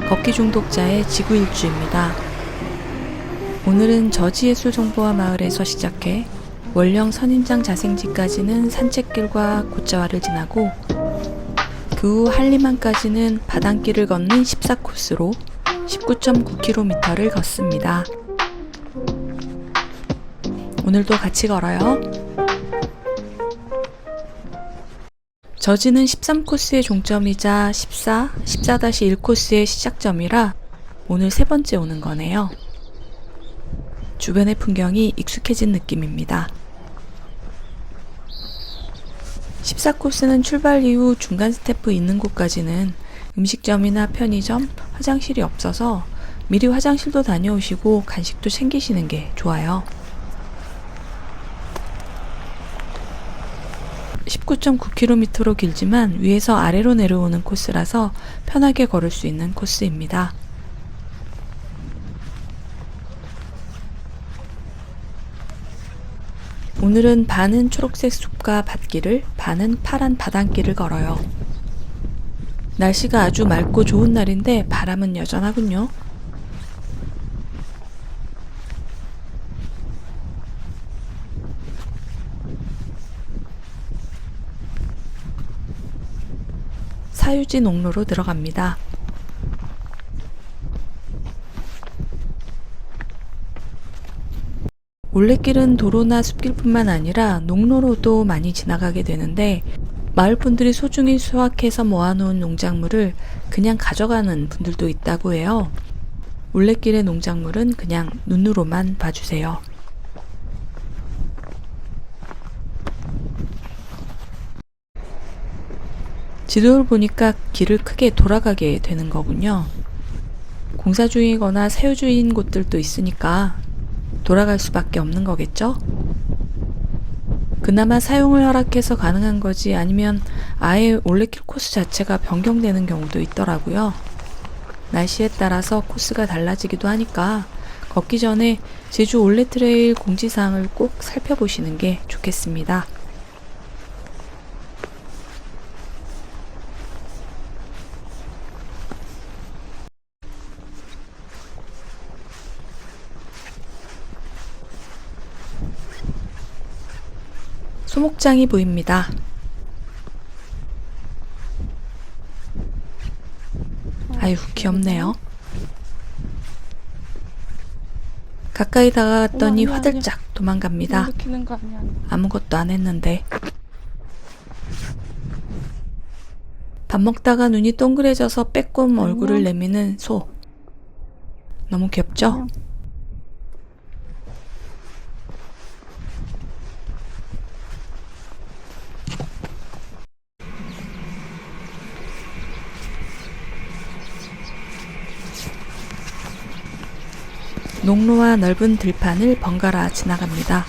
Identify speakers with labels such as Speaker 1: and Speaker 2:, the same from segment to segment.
Speaker 1: 걷기 중독자의 지구 일주입니다. 오늘은 저지예술정보화 마을에서 시작해 월령 선인장 자생지까지는 산책길과 곶자왈을 지나고 그 후 한림항까지는 바닷길을 걷는 14코스로 19.9km를 걷습니다. 오늘도 같이 걸어요. 저지는 13코스의 종점이자 14-1코스의 시작점이라 오늘 세 번째 오는 거네요. 주변의 풍경이 익숙해진 느낌입니다. 14코스는 출발 이후 중간 스태프 있는 곳까지는 음식점이나 편의점, 화장실이 없어서 미리 화장실도 다녀오시고 간식도 챙기시는 게 좋아요. 19.9km로 길지만 위에서 아래로 내려오는 코스라서 편하게 걸을 수 있는 코스입니다. 오늘은 반은 초록색 숲과 밭길을, 반은 파란 바닷길을 걸어요. 날씨가 아주 맑고 좋은 날인데 바람은 여전하군요. 사유지 농로로 들어갑니다. 올레길은 도로나 숲길뿐만 아니라 농로로도 많이 지나가게 되는데 마을분들이 소중히 수확해서 모아놓은 농작물을 그냥 가져가는 분들도 있다고 해요. 올레길의 농작물은 그냥 눈으로만 봐주세요. 지도를 보니까 길을 크게 돌아가게 되는 거군요. 공사 중이거나 사유 중인 곳들도 있으니까 돌아갈 수밖에 없는 거겠죠? 그나마 사용을 허락해서 가능한 거지 아니면 아예 올레길 코스 자체가 변경되는 경우도 있더라고요. 날씨에 따라서 코스가 달라지기도 하니까 걷기 전에 제주 올레트레일 공지사항을 꼭 살펴보시는 게 좋겠습니다. 소목장이 보입니다. 아유, 귀엽네요. 가까이 다가갔더니 화들짝 도망갑니다. 아무것도 안 했는데. 밥 먹다가 눈이 동그래져서 빼꼼 얼굴을 내미는 소. 너무 귀엽죠? 농로와 넓은 들판을 번갈아 지나갑니다.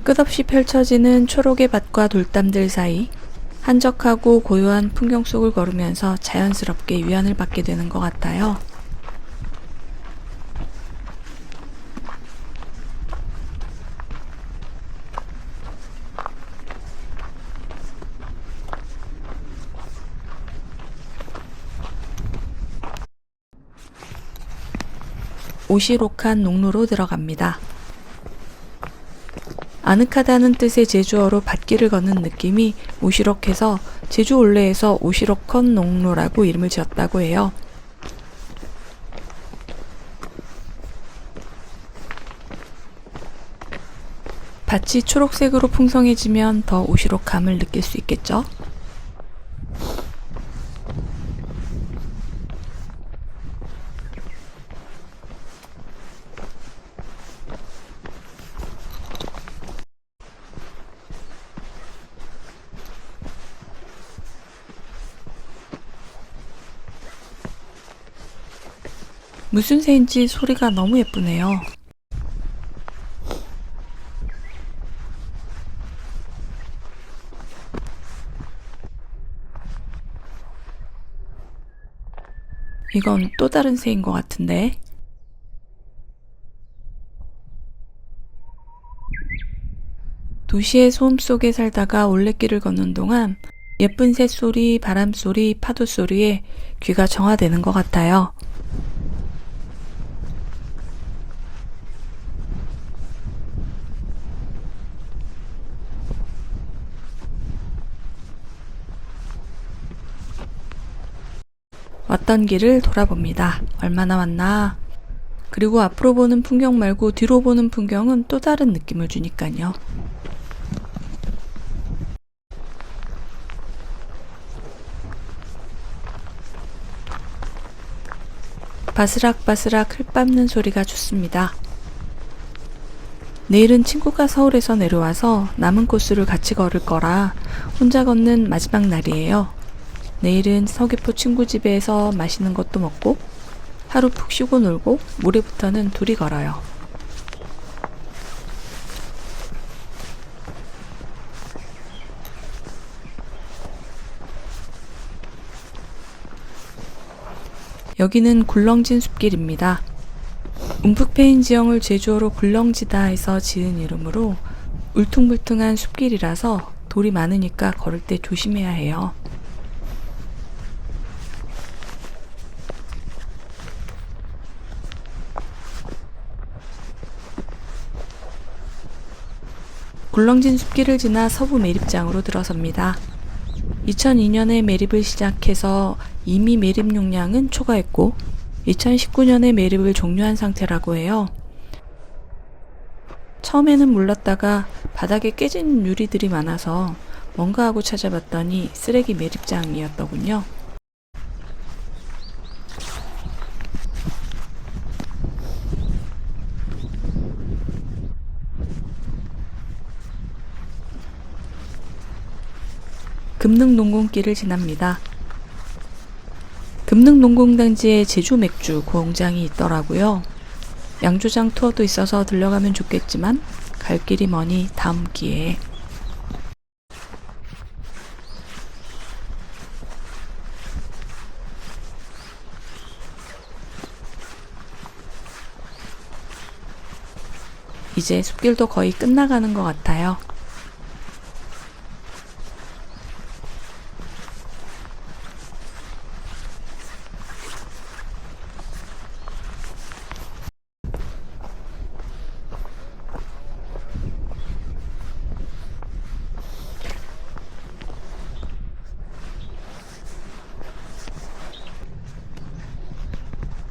Speaker 1: 끝없이 펼쳐지는 초록의 밭과 돌담들 사이 한적하고 고요한 풍경 속을 걸으면서 자연스럽게 위안을 받게 되는 것 같아요. 오시록한 농로로 들어갑니다. 아늑하다는 뜻의 제주어로 밭길을 걷는 느낌이 오시록해서 제주 올레에서 오시록헌 농로라고 이름을 지었다고 해요. 밭이 초록색으로 풍성해지면 더 오시록함을 느낄 수 있겠죠? 무슨 새인지 소리가 너무 예쁘네요. 이건 또 다른 새인 것 같은데. 도시의 소음 속에 살다가 올레길을 걷는 동안 예쁜 새소리, 바람소리, 파도소리에 귀가 정화되는 것 같아요. 왔던 길을 돌아봅니다. 얼마나 왔나? 그리고 앞으로 보는 풍경 말고 뒤로 보는 풍경은 또 다른 느낌을 주니까요. 바스락바스락 흙 밟는 소리가 좋습니다. 내일은 친구가 서울에서 내려와서 남은 코스를 같이 걸을 거라 혼자 걷는 마지막 날이에요. 내일은 서귀포 친구 집에서 맛있는 것도 먹고 하루 푹 쉬고 놀고 모레부터는 둘이 걸어요. 여기는 굴렁진 숲길입니다. 움푹 패인 지형을 제주어로 굴렁지다 해서 지은 이름으로 울퉁불퉁한 숲길이라서 돌이 많으니까 걸을 때 조심해야 해요. 굴렁진 숲길을 지나 서부 매립장으로 들어섭니다. 2002년에 매립을 시작해서 이미 매립 용량은 초과했고 2019년에 매립을 종료한 상태라고 해요. 처음에는 몰랐다가 바닥에 깨진 유리들이 많아서 뭔가 하고 찾아봤더니 쓰레기 매립장이었더군요. 금능농공길을 지납니다. 금능농공단지에 제주 맥주 공장이 있더라고요. 양조장 투어도 있어서 들려가면 좋겠지만 갈 길이 머니 다음 기회에. 이제 숲길도 거의 끝나가는 것 같아요.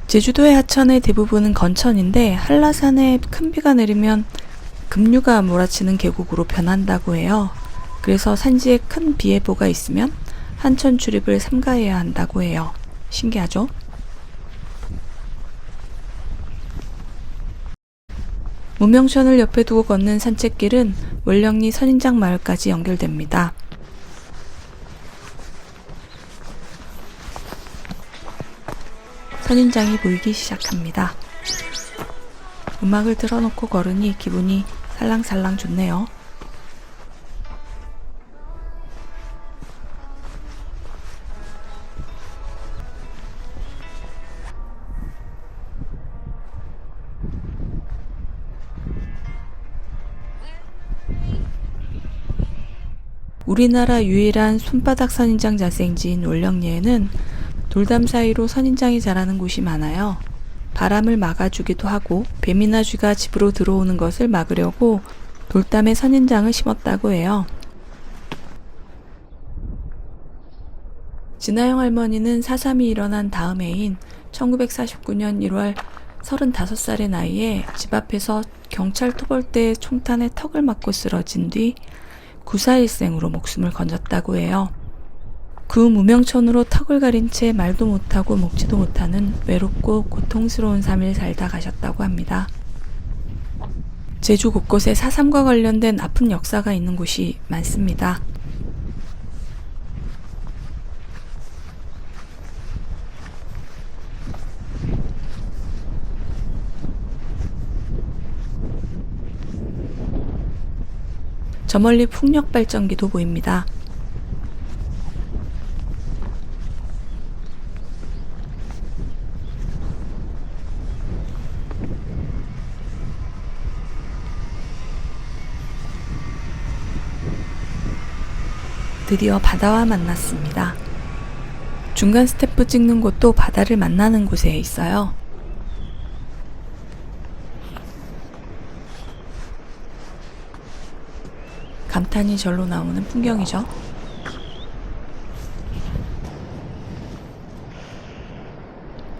Speaker 1: 제주도의 하천의 대부분은 건천인데 한라산에 큰 비가 내리면 급류가 몰아치는 계곡으로 변한다고 해요. 그래서 산지에 큰 비 예보가 있으면 한천 출입을 삼가해야 한다고 해요. 신기하죠? 문명천을 옆에 두고 걷는 산책길은 월령리 선인장 마을까지 연결됩니다. 선인장이 보이기 시작합니다. 음악을 틀어놓고 걸으니 기분이 살랑살랑 좋네요. 우리나라 유일한 손바닥 선인장 자생지인 월령리에는 돌담 사이로 선인장이 자라는 곳이 많아요. 바람을 막아주기도 하고 뱀이나 쥐가 집으로 들어오는 것을 막으려고 돌담에 선인장을 심었다고 해요. 진아영 할머니는 4.3이 일어난 다음 해인 1949년 1월 35살의 나이에 집 앞에서 경찰 토벌대 총탄에 턱을 맞고 쓰러진 뒤 구사일생으로 목숨을 건졌다고 해요. 그 무명천으로 턱을 가린 채 말도 못하고 먹지도 못하는 외롭고 고통스러운 삶을 살다 가셨다고 합니다. 제주 곳곳에 4.3과 관련된 아픈 역사가 있는 곳이 많습니다. 저 멀리 풍력 발전기도 보입니다. 드디어 바다와 만났습니다. 중간 스탬프 찍는 곳도 바다를 만나는 곳에 있어요. 감탄이 절로 나오는 풍경이죠.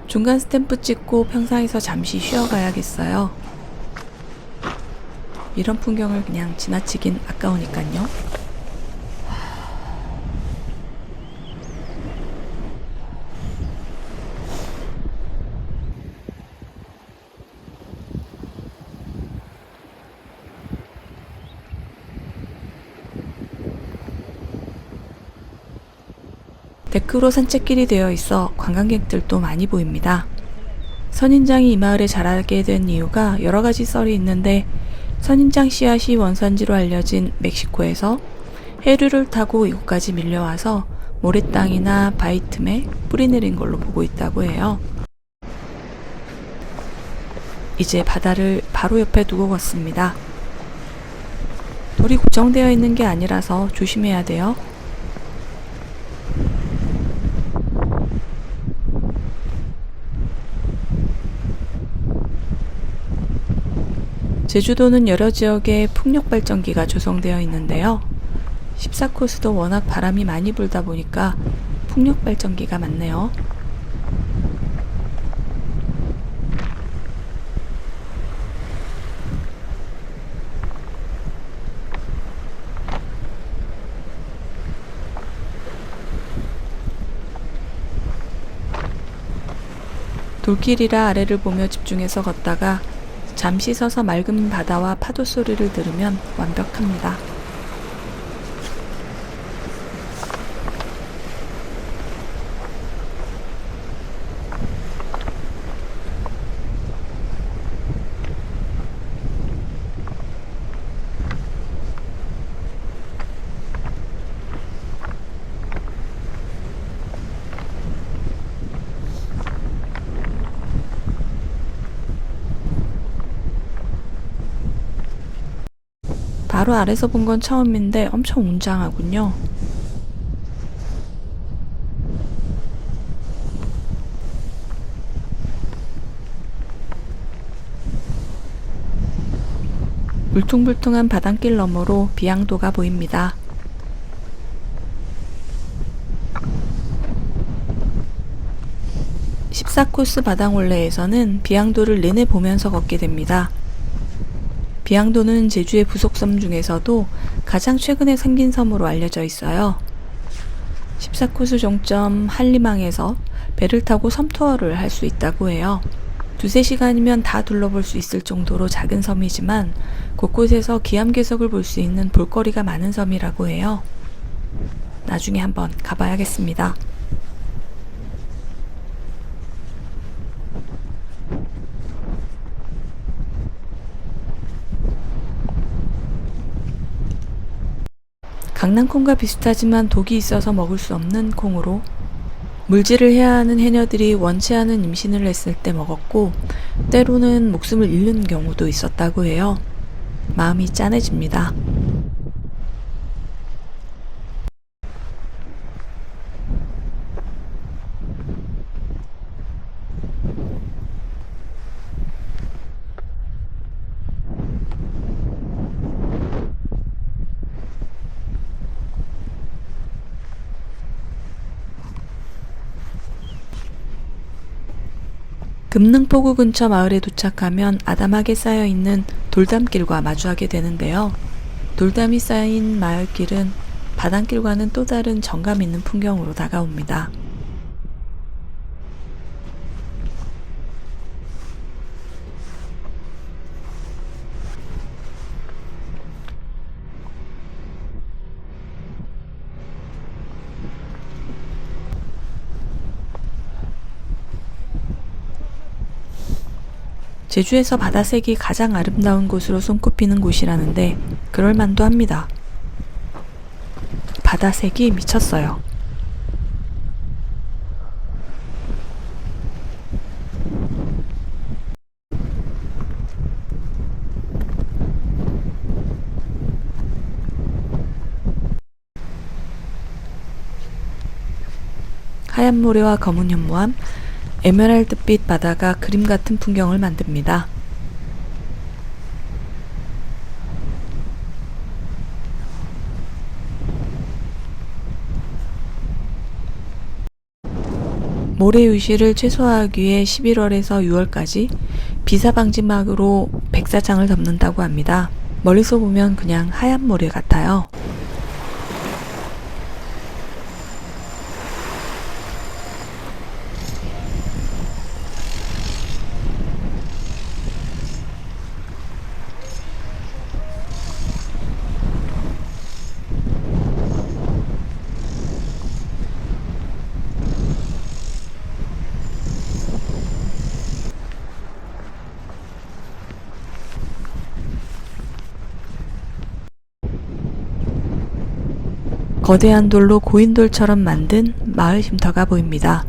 Speaker 1: 중간 스탬프 찍고 평상에서 잠시 쉬어가야겠어요. 이런 풍경을 그냥 지나치긴 아까우니까요. 데크로 산책길이 되어 있어 관광객들도 많이 보입니다. 선인장이 이 마을에 자라게 된 이유가 여러 가지 썰이 있는데, 선인장 씨앗이 원산지로 알려진 멕시코에서 해류를 타고 이곳까지 밀려와서 모래땅이나 바위 틈에 뿌리내린 걸로 보고 있다고 해요. 이제 바다를 바로 옆에 두고 걷습니다. 돌이 고정되어 있는 게 아니라서 조심해야 돼요. 제주도는 여러 지역에 풍력발전기가 조성되어 있는데요. 14코스도 워낙 바람이 많이 불다 보니까 풍력발전기가 많네요. 돌길이라 아래를 보며 집중해서 걷다가 잠시 서서 맑은 바다와 파도 소리를 들으면 완벽합니다. 바로 아래서 본 건 처음인데 엄청 웅장하군요. 울퉁불퉁한 바닷길 너머로 비양도가 보입니다. (14코스) 바당올레에서는 비양도를 내내 보면서 걷게 됩니다. 비양도는 제주의 부속섬 중에서도 가장 최근에 생긴 섬으로 알려져 있어요. 14코스 종점 한리망에서 배를 타고 섬 투어를 할 수 있다고 해요. 2~3시간이면 다 둘러볼 수 있을 정도로 작은 섬이지만 곳곳에서 기암괴석을 볼 수 있는 볼거리가 많은 섬이라고 해요. 나중에 한번 가봐야겠습니다. 강낭콩과 비슷하지만 독이 있어서 먹을 수 없는 콩으로 물질을 해야 하는 해녀들이 원치 않은 임신을 했을 때 먹었고, 때로는 목숨을 잃는 경우도 있었다고 해요. 마음이 짠해집니다. 금능포구 근처 마을에 도착하면 아담하게 쌓여있는 돌담길과 마주하게 되는데요. 돌담이 쌓인 마을길은 바닷길과는 또 다른 정감 있는 풍경으로 다가옵니다. 제주에서 바다색이 가장 아름다운 곳으로 손꼽히는 곳이라는데 그럴만도 합니다. 바다색이 미쳤어요. 하얀 모래와 검은 현무암, 에메랄드빛 바다가 그림 같은 풍경을 만듭니다. 모래 유실을 최소화하기 위해 11월에서 6월까지 비사방지막으로 백사장을 덮는다고 합니다. 멀리서 보면 그냥 하얀 모래 같아요. 거대한 돌로 고인돌처럼 만든 마을 쉼터가 보입니다.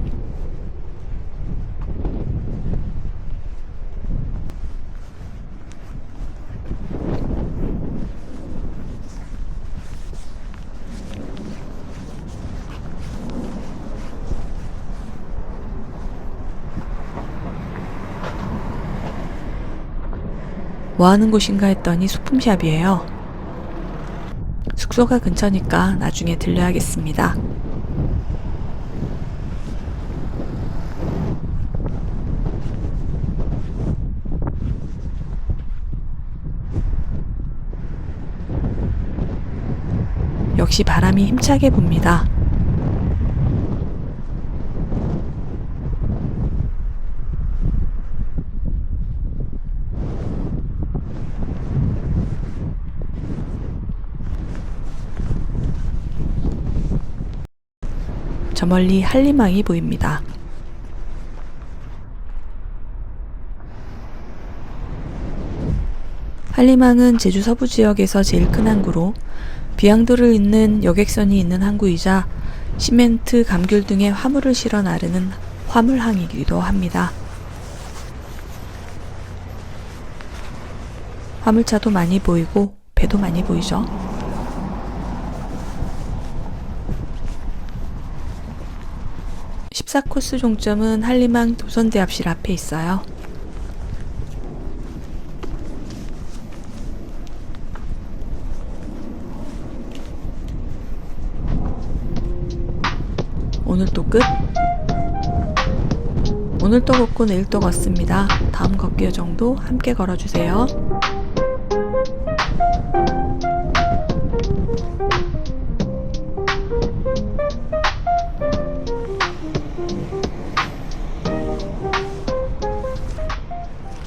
Speaker 1: 뭐하는 곳인가 했더니 소품샵이에요. 숙소가 근처니까 나중에 들려야겠습니다. 역시 바람이 힘차게 붑니다. 저 멀리 한림항이 보입니다. 한림항은 제주 서부 지역에서 제일 큰 항구로 비양도를 잇는 여객선이 있는 항구이자 시멘트, 감귤 등의 화물을 실어 나르는 화물항이기도 합니다. 화물차도 많이 보이고 배도 많이 보이죠. 코스 종점은 한림항 도선대합실 앞에 있어요. 오늘 또 끝? 오늘 또 걷고 내일 또 걷습니다. 다음 걷기 여정도 함께 걸어주세요.